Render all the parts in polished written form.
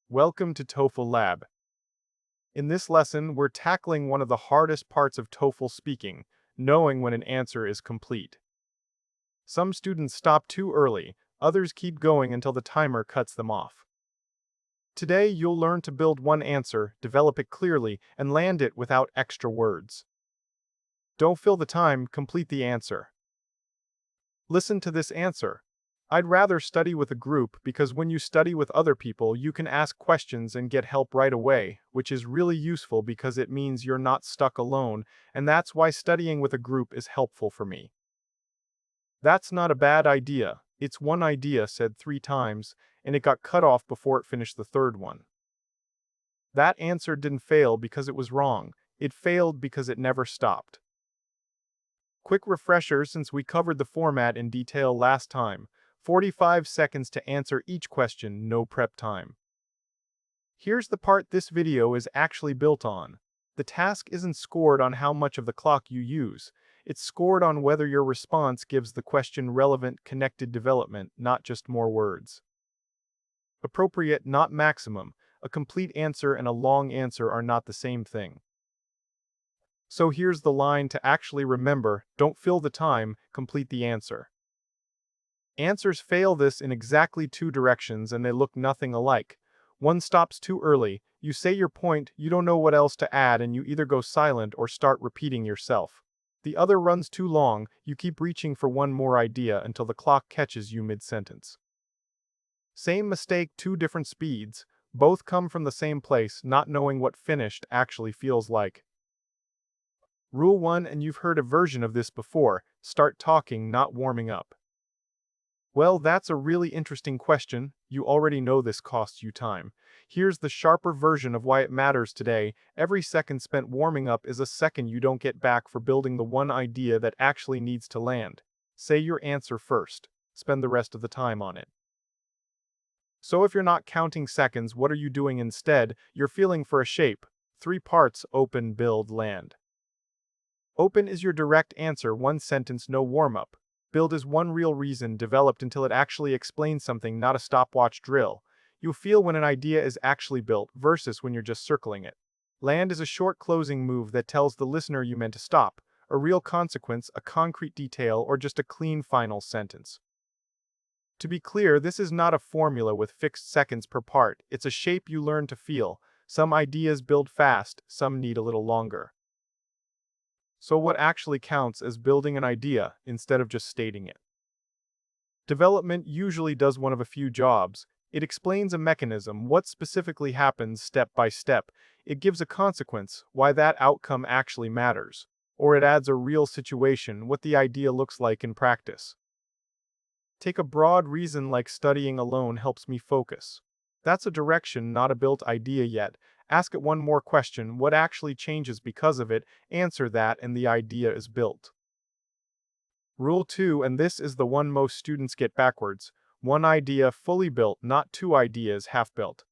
Welcome to TOEFL Lab. In this lesson, we're tackling one of the hardest parts of TOEFL speaking, knowing when an answer is complete. Some students stop too early, others keep going until the timer cuts them off. Today, you'll learn to build one answer, develop it clearly, and land it without extra words. Don't fill the time, complete the answer. Listen to this answer. I'd rather study with a group because when you study with other people, you can ask questions and get help right away, which is really useful because it means you're not stuck alone, and that's why studying with a group is helpful for me. That's not a bad idea. It's one idea said 3 times, and it got cut off before it finished the third one. That answer didn't fail because it was wrong. It failed because it never stopped. Quick refresher since we covered the format in detail last time. 45 seconds to answer each question, no prep time. Here's the part this video is actually built on. The task isn't scored on how much of the clock you use. It's scored on whether your response gives the question relevant, connected development, not just more words. Appropriate, not maximum. A complete answer and a long answer are not the same thing. So here's the line to actually remember: don't fill the time, complete the answer. Answers fail this in exactly 2 directions and they look nothing alike. One stops too early, you say your point, you don't know what else to add and you either go silent or start repeating yourself. The other runs too long, you keep reaching for one more idea until the clock catches you mid-sentence. Same mistake, 2 different speeds, both come from the same place, not knowing what finished actually feels like. Rule 1, and you've heard a version of this before: start talking, not warming up. Well, that's a really interesting question. You already know this costs you time. Here's the sharper version of why it matters today. Every second spent warming up is a second you don't get back for building the one idea that actually needs to land. Say your answer first. Spend the rest of the time on it. So if you're not counting seconds, what are you doing instead? You're feeling for a shape. 3 parts: open, build, land. Open is your direct answer, one sentence, no warm-up. Build is one real reason developed until it actually explains something, not a stopwatch drill. You'll feel when an idea is actually built versus when you're just circling it. Land is a short closing move that tells the listener you meant to stop, a real consequence, a concrete detail, or just a clean final sentence. To be clear, this is not a formula with fixed seconds per part. It's a shape you learn to feel. Some ideas build fast, some need a little longer. So what actually counts as building an idea instead of just stating it? Development usually does one of a few jobs. It explains a mechanism, what specifically happens step by step. It gives a consequence, why that outcome actually matters. Or it adds a real situation, what the idea looks like in practice. Take a broad reason like studying alone helps me focus. That's a direction, not a built idea yet. Ask it one more question: what actually changes because of it? Answer that and the idea is built. Rule 2, and this is the one most students get backwards: one idea fully built, not 2 ideas half built.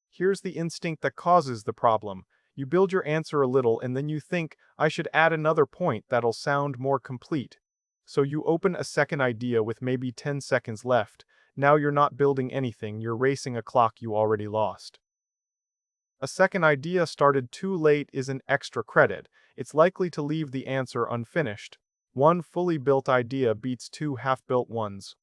Here's the instinct that causes the problem. You build your answer a little and then you think, I should add another point that'll sound more complete. So you open a second idea with maybe 10 seconds left. Now you're not building anything, you're racing a clock you already lost. A second idea started too late is an extra credit. It's likely to leave the answer unfinished. One fully built idea beats 2 half-built ones.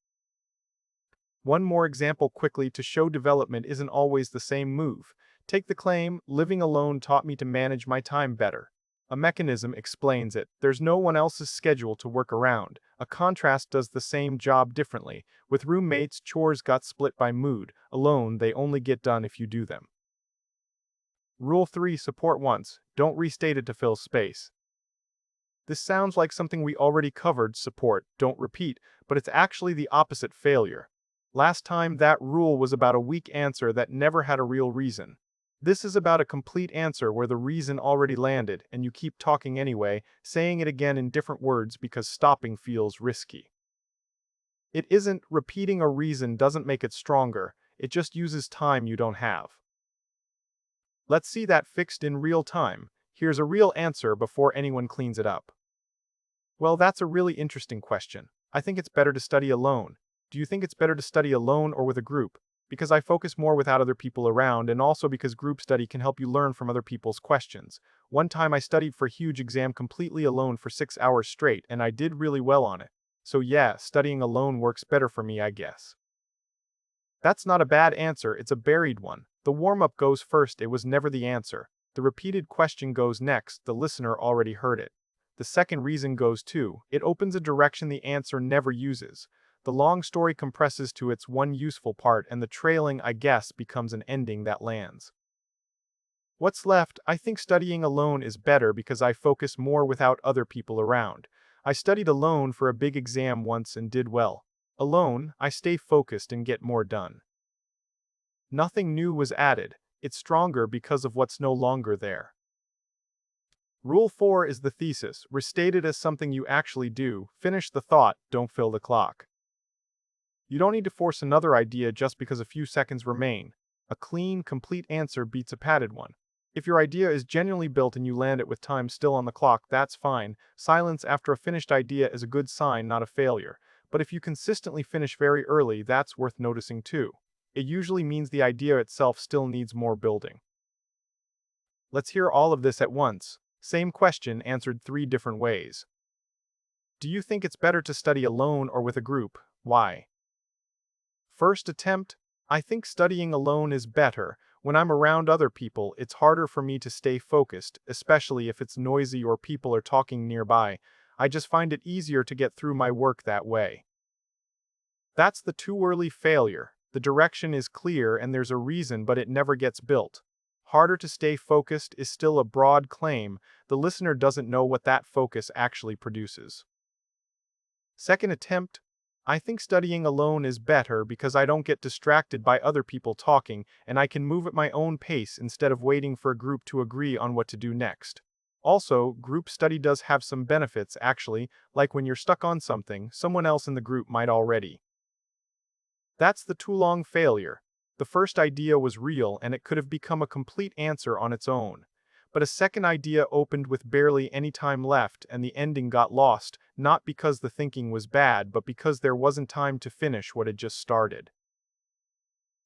One more example quickly to show development isn't always the same move. Take the claim, living alone taught me to manage my time better. A mechanism explains it. There's no one else's schedule to work around. A contrast does the same job differently. With roommates, chores got split by mood. Alone, they only get done if you do them. Rule 3, support once, don't restate it to fill space. This sounds like something we already covered: support, don't repeat, but it's actually the opposite: failure. Last time that rule was about a weak answer that never had a real reason. This is about a complete answer where the reason already landed and you keep talking anyway, saying it again in different words because stopping feels risky. It isn't. Repeating a reason doesn't make it stronger, it just uses time you don't have. Let's see that fixed in real time. Here's a real answer before anyone cleans it up. Well, that's a really interesting question. I think it's better to study alone. Do you think it's better to study alone or with a group? because I focus more without other people around, and also because group study can help you learn from other people's questions. One time I studied for a huge exam completely alone for 6 hours straight, and I did really well on it. So yeah, studying alone works better for me, I guess. That's not a bad answer, it's a buried one. The warm-up goes first, it was never the answer. The repeated question goes next, the listener already heard it. The second reason goes too, it opens a direction the answer never uses. The long story compresses to its one useful part, and the trailing "I guess" becomes an ending that lands. What's left? I think studying alone is better because I focus more without other people around. I studied alone for a big exam once and did well. Alone, I stay focused and get more done. Nothing new was added, it's stronger because of what's no longer there. Rule 4 is the thesis, restated as something you actually do. Finish the thought, don't fill the clock. You don't need to force another idea just because a few seconds remain. A clean, complete answer beats a padded one. If your idea is genuinely built and you land it with time still on the clock, that's fine. Silence after a finished idea is a good sign, not a failure. But if you consistently finish very early, that's worth noticing too. It usually means the idea itself still needs more building. Let's hear all of this at once. Same question answered 3 different ways. Do you think it's better to study alone or with a group? Why? First attempt, I think studying alone is better. When I'm around other people, it's harder for me to stay focused, especially if it's noisy or people are talking nearby. I just find it easier to get through my work that way. That's the too early failure. The direction is clear and there's a reason, but it never gets built. Harder to stay focused is still a broad claim. The listener doesn't know what that focus actually produces. Second attempt, I think studying alone is better because I don't get distracted by other people talking and I can move at my own pace instead of waiting for a group to agree on what to do next. Also, group study does have some benefits actually, like when you're stuck on something, someone else in the group might already. That's the too long failure. The first idea was real and it could have become a complete answer on its own. But a second idea opened with barely any time left and the ending got lost, not because the thinking was bad, but because there wasn't time to finish what had just started.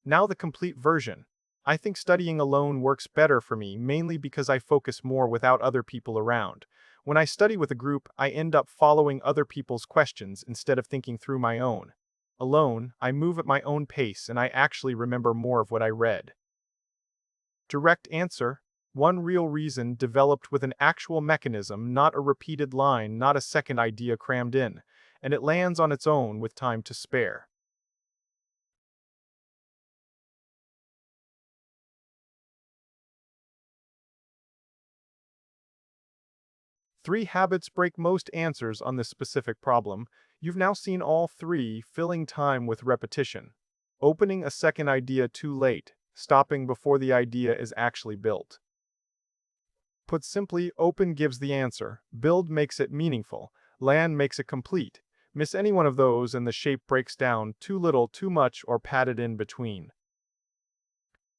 Now the complete version. I think studying alone works better for me, mainly because I focus more without other people around. When I study with a group, I end up following other people's questions instead of thinking through my own. Alone, I move at my own pace and I actually remember more of what I read. Direct answer. One real reason developed with an actual mechanism, not a repeated line, not a second idea crammed in, and it lands on its own with time to spare. Three habits break most answers on this specific problem. You've now seen all 3, filling time with repetition. Opening a second idea too late, stopping before the idea is actually built. Put simply, open gives the answer, build makes it meaningful, land makes it complete. Miss any one of those and the shape breaks down, too little, too much, or padded in between.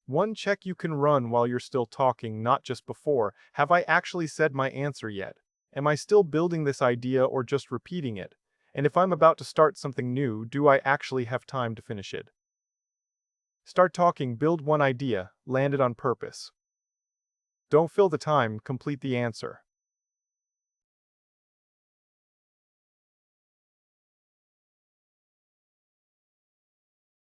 One check you can run while you're still talking, not just before. Have I actually said my answer yet? Am I still building this idea or just repeating it? And if I'm about to start something new, do I actually have time to finish it? Start talking, build one idea, land it on purpose. Don't fill the time, complete the answer.